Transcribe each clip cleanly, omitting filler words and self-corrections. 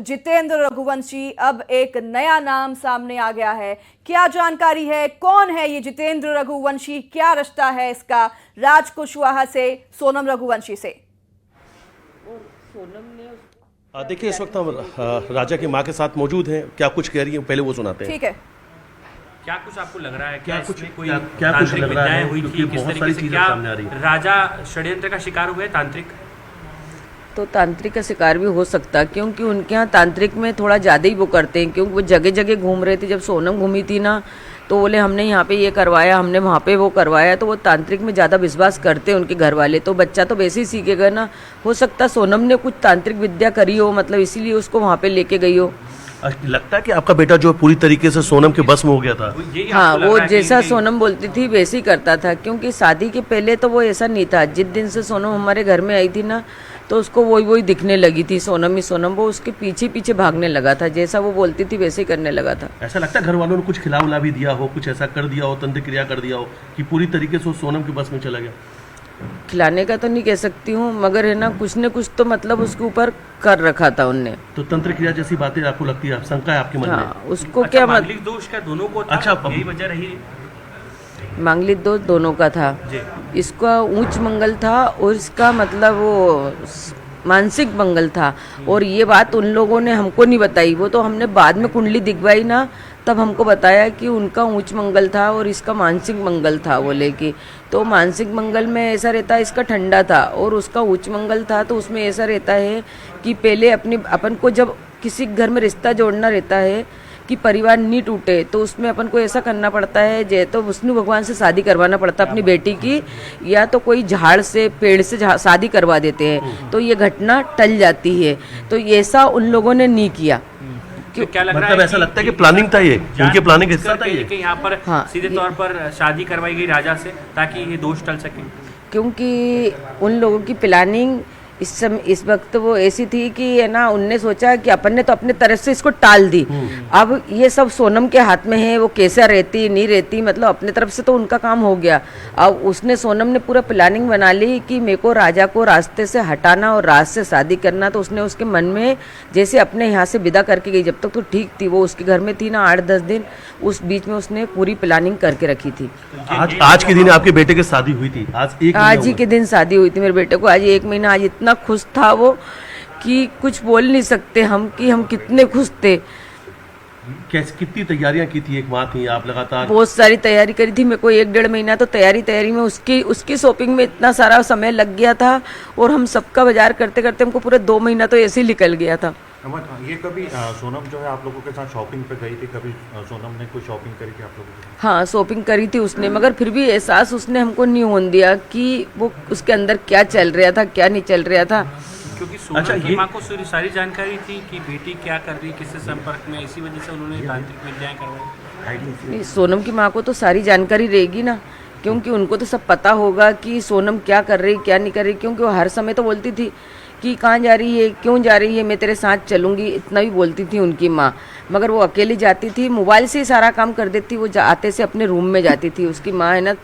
जितेंद्र रघुवंशी, अब एक नया नाम सामने आ गया है। क्या जानकारी है, कौन है ये जितेंद्र रघुवंशी, क्या रिश्ता है इसका राज कुशवाहा से, सोनम रघुवंशी से? देखिए, इस वक्त हम राजा की मां के साथ मौजूद हैं। क्या कुछ कह रही है, पहले वो सुनाते हैं। ठीक है। क्या कुछ आपको लग रहा है, क्या कुछ कोई क्या कुछ लग रहा है, हुई क्योंकि थी, किस बहुत तरीके सारी से चीजें क्या सामने आ रही है। राजा षड्यंत्र का शिकार हुए? तांत्रिक का शिकार भी हो सकता, क्योंकि उनके यहाँ तांत्रिक में थोड़ा ज़्यादा ही वो करते हैं। क्योंकि वो जगह जगह घूम रहे थे। जब सोनम घूमी थी ना, तो बोले हमने यहाँ पे ये करवाया, हमने वहाँ पे वो करवाया। तो वो तांत्रिक में ज़्यादा विश्वास करते हैं उनके घर वाले। तो बच्चा तो वैसे ही सीखेगा ना। हो सकता सोनम ने कुछ तांत्रिक विद्या करी हो, मतलब इसीलिए उसको वहाँ पे लेके गई हो। लगता है कि आपका बेटा जो पूरी तरीके से सोनम के बस में हो गया था। हाँ, वो जैसा सोनम बोलती थी वैसे ही करता था। क्योंकि शादी के पहले तो वो ऐसा नहीं था। जिस दिन से सोनम हमारे घर में आई थी ना, तो उसको वही दिखने लगी थी, सोनम ही सोनम। वो उसके पीछे पीछे भागने लगा था। जैसा वो बोलती थी वैसे ही करने लगा था। ऐसा लगता है घर वालों ने कुछ खिला भी दिया हो, कुछ ऐसा कर दिया हो, तंत्र क्रिया कर दिया हो कि पूरी तरीके से वो सोनम के बस में चला गया। खिलाने का तो नहीं कह सकती हूँ, मगर है ना, कुछ न कुछ तो मतलब उसके ऊपर कर रखा था उनने। तो तंत्र क्रिया जैसी बातें आपको लगती है, शंका है आपके मन में? हाँ, उसको क्या मांगलिक दोष का दोनों को था? अच्छा, यही वजह रही? मांगलिक दोष दोनों का था। इसका उच्च मंगल था और इसका मतलब वो मानसिक मंगल था। और ये बात उन लोगों ने हमको नहीं बताई। वो तो हमने बाद में कुंडली दिखवाई ना, तब हमको बताया कि उनका उच्च मंगल था और इसका मानसिक मंगल था। बोले कि तो मानसिक मंगल में ऐसा रहता है, इसका ठंडा था। और उसका उच्च मंगल था, तो उसमें ऐसा रहता है कि पहले अपन को जब किसी घर में रिश्ता जोड़ना रहता है कि परिवार नहीं टूटे, तो उसमें अपन को ऐसा करना पड़ता है। तो विष्णु भगवान से शादी करवाना पड़ता अपनी बेटी की, या तो कोई झाड़ से, पेड़ से शादी करवा देते हैं, तो ये घटना टल जाती है। तो ऐसा उन लोगों ने नहीं किया। तो क्या लग रहा मतलब है ऐसा लगता है कि प्लानिंग था, ये उनके प्लानिंग का हिस्सा था ये कि यहाँ पर सीधे तौर पर शादी करवाई गई राजा से, ताकि ये दोष टल सके। क्योंकि उन लोगों की प्लानिंग इस वक्त वो ऐसी थी कि है ना, उनने सोचा कि अपन ने तो अपने तरफ से इसको टाल दी। अब ये सब सोनम के हाथ में है, वो कैसा रहती नहीं रहती, मतलब अपने तरफ से तो उनका काम हो गया। अब सोनम ने पूरा प्लानिंग बना ली कि मेरे को राजा को रास्ते से हटाना और राज से शादी करना। तो उसने उसके मन में जैसे अपने यहाँ से विदा करके गई, जब तक तो ठीक थी, वो उसके घर में थी ना 8-10 दिन, उस बीच में उसने पूरी प्लानिंग करके रखी थी। आज के दिन आपके बेटे की शादी हुई थी? आज ही के दिन शादी हुई थी मेरे बेटे को। आज 1 महीना। आज इतना खुश था वो कि कुछ बोल नहीं सकते हम कि हम कितने खुश थे। कितनी तैयारियां की थी? एक माँ थी आप, लगातार बहुत सारी तैयारी करी थी। मेरे को 1-1.5 महीना तो तैयारी में उसकी शॉपिंग में इतना सारा समय लग गया था। और हम सबका बाजार करते करते हमको पूरा 2 महीना तो ऐसे ही निकल गया था। ये कभी सोनम जो है आप लोगों के साथ शॉपिंग पे गई थी? कभी सोनम ने कोई शॉपिंग करी थी आप लोगों के साथ? हाँ, शॉपिंग करी थी उसने, मगर फिर भी एहसास उसने हमको नहीं होने दिया कि वो उसके अंदर क्या चल रहा था, क्या नहीं चल रहा था। क्योंकि सोनम की माँ को सारी जानकारी थी कि बेटी क्या कर रही, किससे संपर्क में, इसी वजह से उन्होंने तांत्रिक विद्याएं करवाई। सोनम की माँ को तो सारी जानकारी रहेगी ना, क्योंकि उनको तो सब पता होगा कि सोनम क्या कर रही, क्या नहीं कर रही। क्योंकि वो हर समय तो बोलती थी कि कहाँ जा रही है, क्यों जा रही है, मैं तेरे साथ चलूंगी, इतना भी बोलती थी उनकी माँ। मगर वो अकेली जाती थी, मोबाइल से ही सारा काम कर देती। वो आते से अपने रूम में जाती थी, उसकी माँ है ना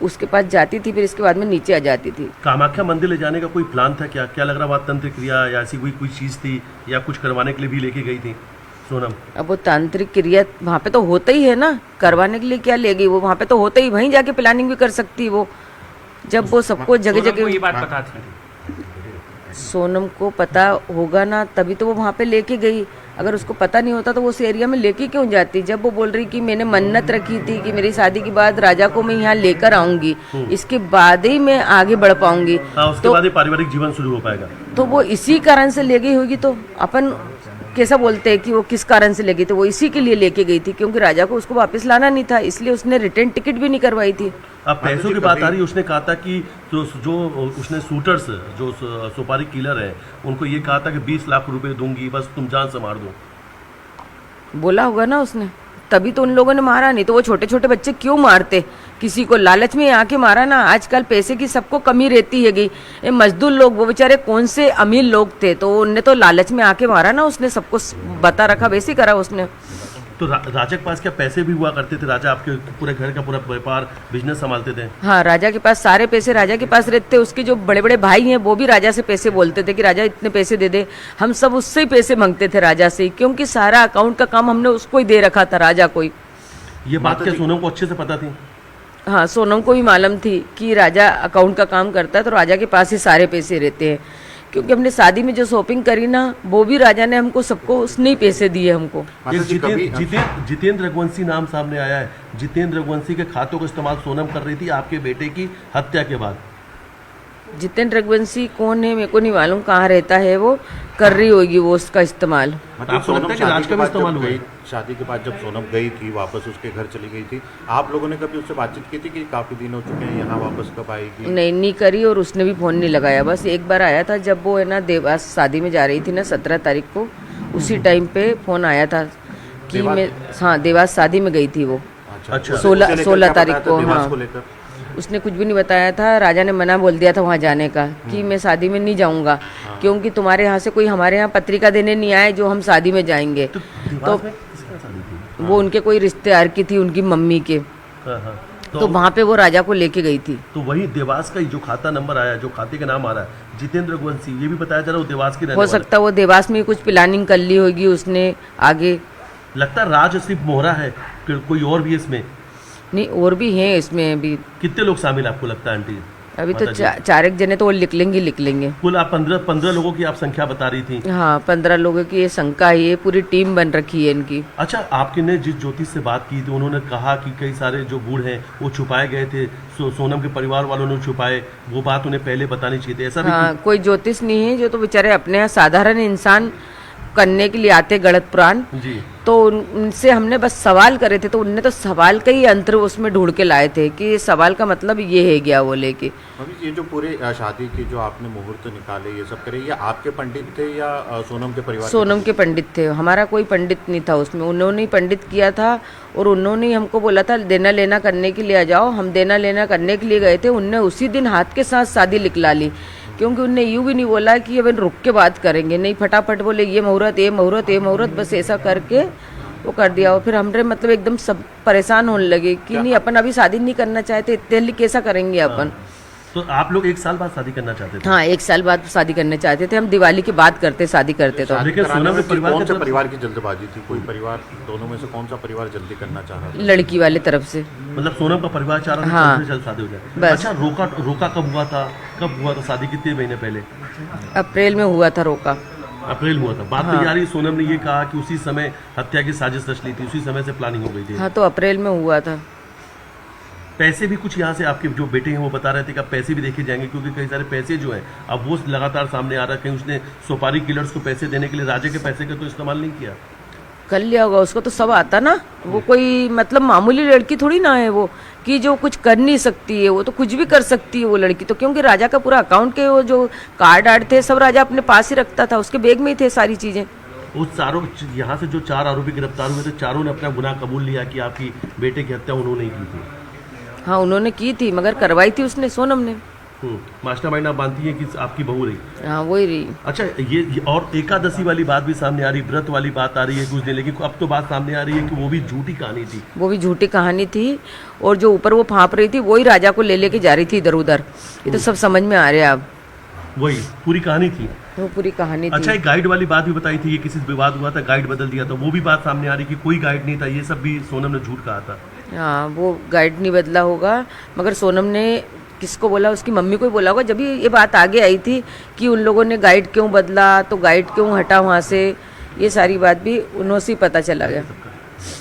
उसके पास जाती थी, फिर इसके बाद में नीचे आ जाती थी। कामाख्या मंदिर ले जाने का कोई प्लान था क्या? क्या लग रहा बात तंत्र क्रिया या ऐसी कोई चीज थी, या कुछ करवाने के लिए भी लेके गई थी सोनम? अब वो तांत्रिक क्रिया वहाँ पे तो होता ही है ना, करवाने के लिए क्या ले गई वो? वहाँ पे तो होता ही, वहीं जाके प्लानिंग भी कर सकती वो, जब वो सबको जगह जगह। ये बात पता थी सोनम को पता होगा ना, तभी तो वो वहाँ पे लेके गई। अगर उसको पता नहीं होता तो वो उस एरिया में लेके क्यों जाती? जब वो बोल रही कि मैंने मन्नत रखी थी कि मेरी शादी के बाद राजा को मैं यहाँ लेकर आऊंगी, इसके बाद ही मैं आगे बढ़ पाऊंगी, उसके बाद ही पारिवारिक जीवन शुरू हो पाएगा। तो वो इसी कारण से ले गई होगी। तो अपन कैसा बोलते हैं कि वो किस कारण से ले गई? तो वो इसी के लिए लेके गई थी, क्योंकि राजा को उसको वापस लाना नहीं था, इसलिए उसने रिटर्न टिकट भी नहीं करवाई थी। अब पैसों की बात आ रही है, उसने कहा था कि जो उसने शूटर्स, जो सुपारी किलर है, उनको ये कहा था कि 20 लाख रुपए दूंगी, बस तुम जान से मार दो। बोला होगा ना उसने, तभी तो उन लोगों ने मारा। नहीं तो वो छोटे छोटे बच्चे क्यों मारते? किसी को लालच में आके मारा ना। आजकल पैसे की सबको कमी रहती है। ये मजदूर लोग, वो बेचारे कौन से अमीर लोग थे, तो उनने तो लालच में आके मारा ना। उसने सबको बता रखा, वैसे करा उसने। तो राजा के पास क्या पैसे भी हुआ करते थे? राजा आपके पूरे घर का पूरा व्यापार बिजनेस संभालते थे? हाँ, राजा के पास सारे पैसे राजा के पास रहते थे। उसके जो बड़े बड़े भाई हैं वो भी राजा से पैसे बोलते थे कि राजा इतने पैसे दे दे। हम सब उससे ही पैसे मांगते थे राजा से, क्योंकि सारा अकाउंट का काम हमने उसको ही दे रखा था, राजा को ही। ये बात क्या सोनम को अच्छे से पता थी? हाँ, सोनम को भी मालूम थी कि राजा अकाउंट का काम करता है, तो राजा के पास ही सारे पैसे रहते हैं। क्योंकि हमने शादी में जो शॉपिंग करी ना, वो भी राजा ने हमको सबको उसने ही पैसे दिए हमको। जितेंद्र रघुवंशी नाम सामने आया है। जितेंद्र रघुवंशी के खातों का इस्तेमाल सोनम कर रही थी आपके बेटे की हत्या के बाद। जितेंद्र रघुवंशी कौन है मेरे को नहीं मालूम, कहाँ रहता है वो, कर रही होगी वो उसका इस्तेमाल। आपको लगता है कि राज का भी इस्तेमाल हुआ? शादी के बाद जब सोनम गई थी वापस उसके घर चली गई थी, आप लोगों ने कभी उससे बातचीत की थी कि काफी दिन हो चुके हैं, यहाँ वापस कब आएगी? नहीं करी, और उसने भी फोन नहीं लगाया। बस एक बार आया था जब वो है ना देवास शादी में जा रही थी ना 17 तारीख को, उसी टाइम पे फोन आया था कि मैं, हाँ देवास शादी में गई थी वो। अच्छा, 16 तारीख को। हाँ, लेकर उसने कुछ भी नहीं बताया था। राजा ने मना बोल दिया था वहाँ जाने का कि मैं शादी में नहीं जाऊँगा, क्योंकि तुम्हारे यहाँ से कोई हमारे यहाँ पत्रिका देने नहीं आए जो हम शादी में जाएंगे। तो वो उनके कोई रिश्तेदार की थी, उनकी मम्मी के। तो वहाँ पे वो राजा को लेके गई थी। तो वही देवास का जो खाता नंबर आया, जो खाते का नाम आ रहा है जितेंद्र रघुवंशी, ये भी बताया जा रहा है वो देवास की रहने हो वाला है। सकता है वो देवास में कुछ प्लानिंग कर ली होगी उसने आगे। लगता है राज सिर्फ मोहरा है, फिर कोई और भी इसमें? नहीं, और भी हैं इसमें अभी। कितने लोग शामिल आपको लगता है आंटी? अभी तो चार एक जने तो वो लिख लेंगे। कुल आप 15 लोगों की आप संख्या बता रही थी। हाँ, 15 लोगों की ये शंका है, ये पूरी टीम बन रखी है इनकी। अच्छा, आपके ने जिस ज्योतिष से बात की थी उन्होंने कहा कि कई सारे जो गुड़ हैं वो छुपाए गए थे, सोनम के परिवार वालों ने छुपाए, वो बात उन्हें पहले बतानी चाहिए थी, ऐसा भी? हाँ, कोई ज्योतिष नहीं है, जो तो बेचारे अपने यहाँ साधारण इंसान करने के लिए आते गलत पुराण जी। तो उनसे हमने बस सवाल करे थे, तो उनने तो सवाल का ही अंतर उसमें ढूंढ के लाए थे कि सवाल का मतलब ये है क्या वो लेके। अभी ये जो पूरे शादी की जो आपने मुहूर्त निकाले ये सब करे, ये आपके पंडित थे या सोनम के परिवार? सोनम के पंडित थे, हमारा कोई पंडित नहीं था उसमें। उन्होंने ही पंडित किया था और उन्होंने ही हमको बोला था देना लेना करने के लिए आ जाओ। हम देना लेना करने के लिए गए थे, उनने उसी दिन हाथ के साथ शादी लिखला ली, क्योंकि उनने यूँ भी नहीं बोला कि अब रुक के बात करेंगे, नहीं फटाफट बोले ये मुहूर्त ये मुहूर्त ये मुहूर्त, बस ऐसा करके वो कर दिया। और फिर हमरे मतलब एकदम सब परेशान होने लगे कि नहीं अपन अभी शादी नहीं करना चाहते, इतने जल्दी कैसा करेंगे अपन। तो आप लोग 1 साल बाद शादी करना चाहते थे? हाँ, 1 साल बाद शादी करने चाहते थे हम, दिवाली के बाद करते शादी करते तो। लेकिन सोनम के परिवार कौन सा परिवार की जल्दबाजी थी? कोई परिवार, दोनों में से कौन सा परिवार जल्दी करना चाह रहा था? लड़की वाले तरफ से। मतलब सोनम का परिवार चाह रहा था हाँ, जल्द से जल्द शादी हो जाए। बस। अच्छा, रोका कब हुआ था? कब हुआ था शादी? कितने महीने पहले? अप्रैल में हुआ था रोका। अप्रैल में हुआ था। बात तो यार सोनम ने ये कहा कि उसी समय हत्या की साजिश रच ली थी, उसी समय से प्लानिंग हो गई थी। हाँ, तो अप्रैल में हुआ था। पैसे भी कुछ यहाँ से आपके जो बेटे हैं वो बता रहे थे कि अब पैसे भी देखे जाएंगे, क्योंकि कई सारे पैसे जो हैं अब वो लगातार सामने आ रहा है। कहीं उसने सुपारी किलर्स को पैसे देने के लिए राजे के पैसे का तो इस्तेमाल नहीं किया? कर लिया होगा, उसको तो सब आता ना। वो कोई मतलब मामूली लड़की थोड़ी ना है वो कि जो कुछ कर नहीं सकती है, वो तो कुछ भी कर सकती है वो लड़की तो। क्योंकि राजा का पूरा अकाउंट के वो जो कार्ड आर्ड थे सब राजा अपने पास ही रखता था, उसके बैग में ही थे सारी चीजें। उस चारों यहाँ से जो 4 आरोपी गिरफ्तार हुए थे, चारों ने अपना गुनाह कबूल लिया कि आपकी बेटे की हत्या उन्होंने ही की थी। हाँ, उन्होंने की थी, मगर करवाई थी उसने, सोनम ने। मास्टरमाइंड आप मानती हैं कि आपकी बहू रही? हाँ, वही रही। अच्छा, ये और एकादशी वाली बात भी सामने आ रही, व्रत वाली बात आ रही है कुछ दिन, लेकिन अब तो बात सामने आ रही है कि वो भी झूठी कहानी थी। वो भी झूठी कहानी थी, और जो ऊपर वो फाँप रही थी वही राजा को ले लेके जा रही थी इधर उधर। ये तो सब समझ में आ रहा है अब। वही पूरी कहानी थी, वो पूरी कहानी थी। अच्छा, एक गाइड वाली बात भी बताई थी, ये किसी से विवाद हुआ था, गाइड बदल दिया था, वो भी बात सामने आ रही कि कोई गाइड नहीं था, ये सब भी सोनम ने झूठ कहा था। हाँ, वो गाइड नहीं बदला होगा, मगर सोनम ने किसको बोला, उसकी मम्मी को ही बोला होगा। जब ये बात आगे आई थी कि उन लोगों ने गाइड क्यों बदला, तो गाइड क्यों हटा वहाँ से, ये सारी बात भी उन्हों से पता चला गया।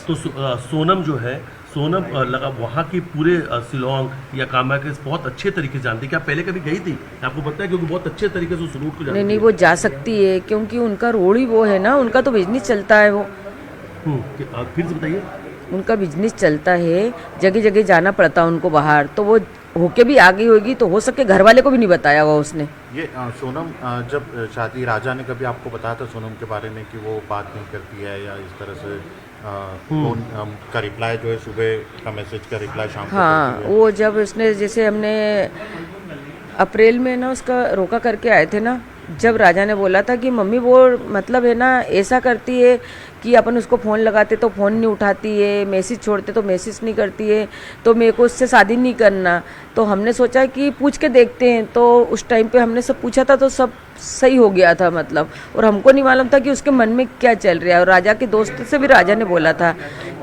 तो सोनम जो है, सोनम लगा वहाँ की पूरे शिलोंग या कामा के बहुत अच्छे तरीके से जानती है। क्या पहले कभी गई थी? आपको पता है, क्योंकि बहुत अच्छे तरीके से उस रूट को जानती है। नहीं, वो जा सकती है, क्योंकि उनका रोड ही वो है ना, उनका तो बिजनेस चलता है वो। फिर से बताइए। उनका बिजनेस चलता है, जगह जगह जाना पड़ता है उनको बाहर, तो वो होके भी आ गई होगी, तो हो सके घर वाले को भी नहीं बताया होगा उसने। ये सोनम जब शादी, राजा ने कभी आपको बताया था सोनम के बारे में कि वो बात नहीं करती है या इस तरह से फोन का रिप्लाई जो है सुबह का मैसेज का रिप्लाई शाम को हाँ, करती है? वो जब उसने जैसे हमने अप्रैल में ना उसका रोका करके आए थे ना, जब राजा ने बोला था कि मम्मी वो मतलब है ना ऐसा करती है कि अपन उसको फ़ोन लगाते तो फ़ोन नहीं उठाती है, मैसेज छोड़ते तो मैसेज नहीं करती है, तो मेरे को उससे शादी नहीं करना। तो हमने सोचा कि पूछ के देखते हैं। तो उस टाइम पे हमने सब पूछा था तो सब सही हो गया था मतलब, और हमको नहीं मालूम था कि उसके मन में क्या चल रहा है। और राजा के दोस्त से भी राजा ने बोला था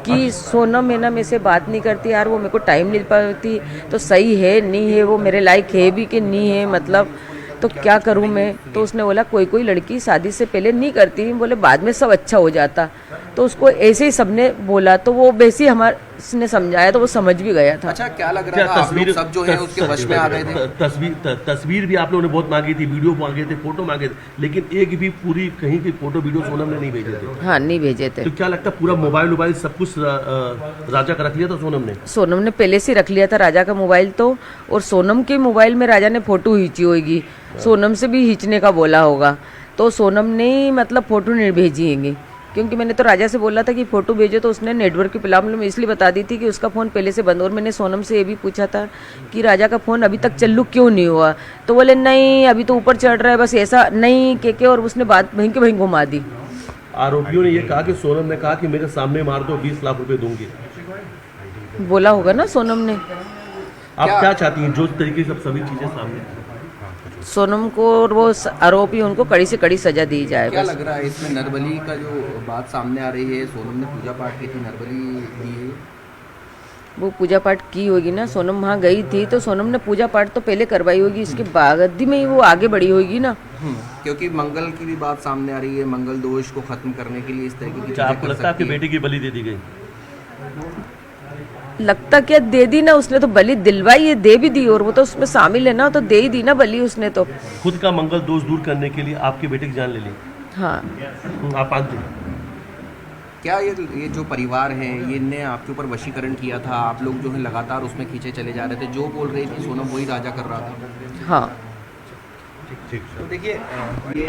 कि सोनम है ना मेरे से बात नहीं करती यार, वो मेरे को टाइम नहीं पाती, तो सही है नहीं है, वो मेरे लायक है भी कि नहीं है मतलब, तो क्या करूं मैं। तो उसने बोला कोई कोई लड़की शादी से पहले नहीं करती, बोले बाद में सब अच्छा हो जाता। तो उसको ऐसे ही सबने बोला, तो वो वैसे ही हमारे समझाया तो वो समझ भी गया था। अच्छा, क्या लग रहा था आप लोग सब जो है उसके वश में आ गए थे? तस्वीर भी आप लोगों ने बहुत मांगी थी, वीडियो मांगे थे, फोटो मांगे थे, लेकिन एक भी पूरी कहीं की फोटो वीडियो सोनम ने नहीं भेजे थे। हाँ, नहीं भेजे थे। तो क्या लगता है पूरा मोबाइल सब कुछ राजा का रख लिया था सोनम ने? सोनम ने पहले से रख लिया था राजा का मोबाइल तो, और सोनम के मोबाइल में राजा ने फोटो खींची होगी, सोनम से भी खींचने का बोला होगा, तो सोनम ने मतलब फोटो नहीं भेजी, क्योंकि मैंने तो राजा से बोला था कि फ़ोटो भेजो, तो उसने नेटवर्क की प्रॉब्लम इसलिए बता दी थी कि उसका फ़ोन पहले से बंद। और मैंने सोनम से ये भी पूछा था कि राजा का फ़ोन अभी तक चालू क्यों नहीं हुआ, तो बोले नहीं अभी तो ऊपर चढ़ रहा है बस ऐसा नहीं के, और उसने बात वहीं के वहीं घुमा दी। आरोपियों ने ये कहा कि सोनम ने कहा कि मेरे सामने मार दो 20 लाख रुपए दूंगी, बोला होगा ना सोनम ने। आप क्या चाहती हैं जो तरीके से सभी चीजें सामने? सोनम को और वो आरोपी उनको कड़ी से कड़ी सजा दी जाए। क्या बस लग रहा है इसमें नरबली का जो बात सामने आ रही है, सोनम ने पूजा पाठ की थी, नरबली दी है? वो पूजा पाठ की होगी ना, सोनम वहाँ गई थी तो सोनम ने पूजा पाठ तो पहले करवाई होगी, इसके बाद में ही वो आगे बढ़ी होगी ना। क्योंकि मंगल की भी बात सामने आ रही है, मंगल दोष को खत्म करने के लिए इस तरीके की चीजें आपको कर लगता है आपकी सकती है। बेटी की बलि दे दी गई? लगता क्या दे दी ना, उसने तो बलि दिलवाई है, दे भी दी, और वो तो उसमें शामिल है ना, तो दे ही दी ना बलि उसने तो। खुद का मंगल दोष दूर करने के लिए आपके बेटे की जान ले ली? हाँ। आप मानते हैं? क्या ये जो परिवार है ये ने आपके ऊपर वशीकरण किया था? आप लोग जो है लगातार उसमें खींचे चले जा रहे थे, जो बोल रही थी सोनम वही राजा कर रहा था। हाँ। तो देखिए ये